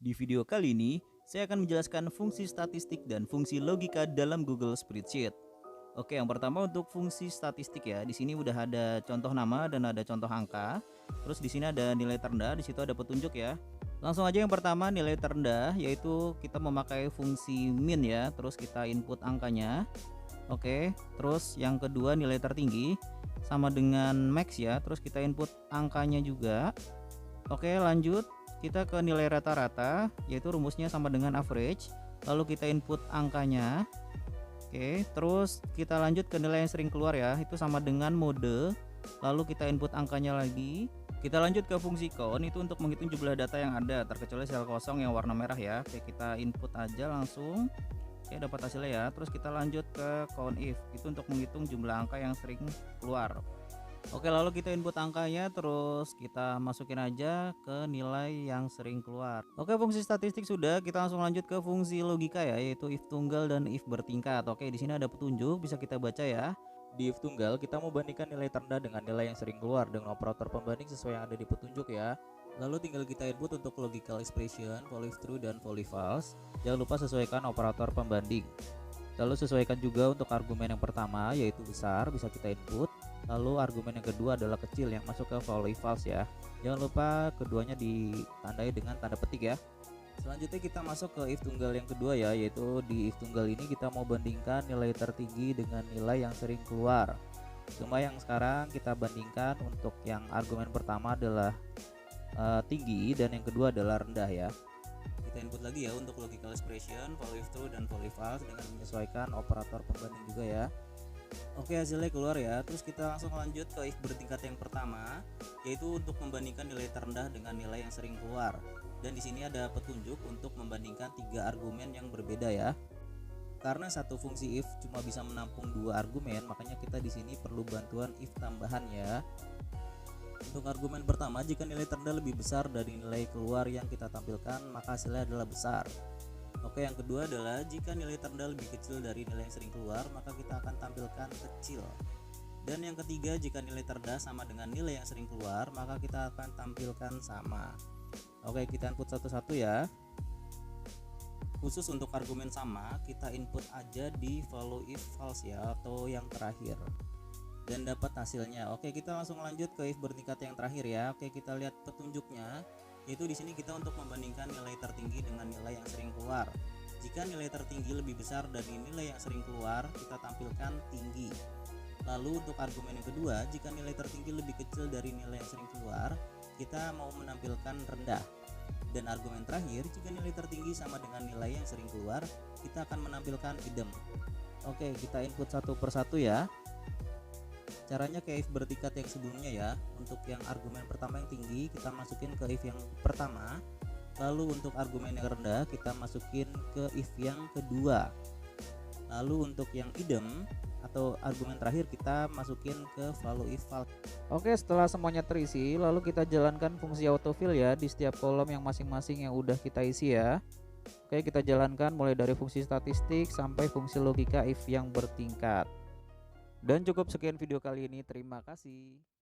Di video kali ini, saya akan menjelaskan fungsi statistik dan fungsi logika dalam Google Spreadsheet. Oke, yang pertama untuk fungsi statistik ya. Di sini udah ada contoh nama dan ada contoh angka. Terus di sini ada nilai terendah, di situ ada petunjuk ya. Langsung aja yang pertama nilai terendah, yaitu kita memakai fungsi min ya, terus kita input angkanya. Oke, terus yang kedua nilai tertinggi sama dengan max ya, terus kita input angkanya juga. Oke, lanjut kita ke nilai rata-rata, yaitu rumusnya sama dengan average, lalu kita input angkanya. Oke, terus kita lanjut ke nilai yang sering keluar ya, itu sama dengan mode, lalu kita input angkanya lagi. Kita lanjut ke fungsi count, itu untuk menghitung jumlah data yang ada terkecuali sel kosong yang warna merah ya. Oke, kita input aja langsung. Oke, dapat hasilnya ya. Terus kita lanjut ke count if, itu untuk menghitung jumlah angka yang sering keluar. Oke, lalu kita input angkanya, terus kita masukin aja ke nilai yang sering keluar. Oke, fungsi statistik sudah, kita langsung lanjut ke fungsi logika ya, yaitu if tunggal dan if bertingkat. Oke, di sini ada petunjuk, bisa kita baca ya. Di if tunggal, kita mau bandingkan nilai terendah dengan nilai yang sering keluar dengan operator pembanding sesuai yang ada di petunjuk ya. Lalu tinggal kita input untuk logical expression, for if true dan for if false. Jangan lupa sesuaikan operator pembanding. Lalu sesuaikan juga untuk argumen yang pertama, yaitu besar, bisa kita input. Lalu argumen yang kedua adalah kecil yang masuk ke for if false ya. Jangan lupa keduanya ditandai dengan tanda petik ya. Selanjutnya kita masuk ke if tunggal yang kedua ya, yaitu di if tunggal ini kita mau bandingkan nilai tertinggi dengan nilai yang sering keluar. Cuma yang sekarang kita bandingkan untuk yang argumen pertama adalah tinggi dan yang kedua adalah rendah ya. Kita input lagi ya untuk logical expression, for if true dan for if false dengan menyesuaikan operator pembanding juga ya. Oke, hasilnya keluar ya. Terus kita langsung lanjut ke if bertingkat yang pertama, yaitu untuk membandingkan nilai terendah dengan nilai yang sering keluar. Dan di sini ada petunjuk untuk membandingkan 3 argumen yang berbeda ya. Karena satu fungsi if cuma bisa menampung 2 argumen, makanya kita di sini perlu bantuan if tambahan ya. Untuk argumen pertama, jika nilai terendah lebih besar dari nilai keluar yang kita tampilkan, maka hasilnya adalah besar. Oke, yang kedua adalah jika nilai terendah lebih kecil dari nilai yang sering keluar, maka kita akan tampilkan kecil. Dan yang ketiga, jika nilai terendah sama dengan nilai yang sering keluar, maka kita akan tampilkan sama. Oke, kita input satu-satu ya. Khusus untuk argumen sama, kita input aja di follow if false ya, atau yang terakhir. Dan dapat hasilnya. Oke, kita langsung lanjut ke if bertingkat yang terakhir ya. Oke, kita lihat petunjuknya. Yaitu di sini kita untuk membandingkan nilai tertinggi dengan nilai yang sering keluar. Jika nilai tertinggi lebih besar dari nilai yang sering keluar, kita tampilkan tinggi. Lalu untuk argumen yang kedua, jika nilai tertinggi lebih kecil dari nilai yang sering keluar, kita mau menampilkan rendah. Dan argumen terakhir, jika nilai tertinggi sama dengan nilai yang sering keluar, kita akan menampilkan idem. Oke, kita input satu persatu ya. Caranya kayak if bertingkat yang sebelumnya ya. Untuk yang argumen pertama yang tinggi, kita masukin ke if yang pertama. Lalu untuk argumen yang rendah, kita masukin ke if yang kedua. Lalu untuk yang idem atau argumen terakhir, kita masukin ke follow if false. Oke, setelah semuanya terisi, lalu kita jalankan fungsi autofill ya di setiap kolom yang masing-masing yang udah kita isi ya. Oke, kita jalankan mulai dari fungsi statistik sampai fungsi logika if yang bertingkat. Dan cukup sekian video kali ini, terima kasih.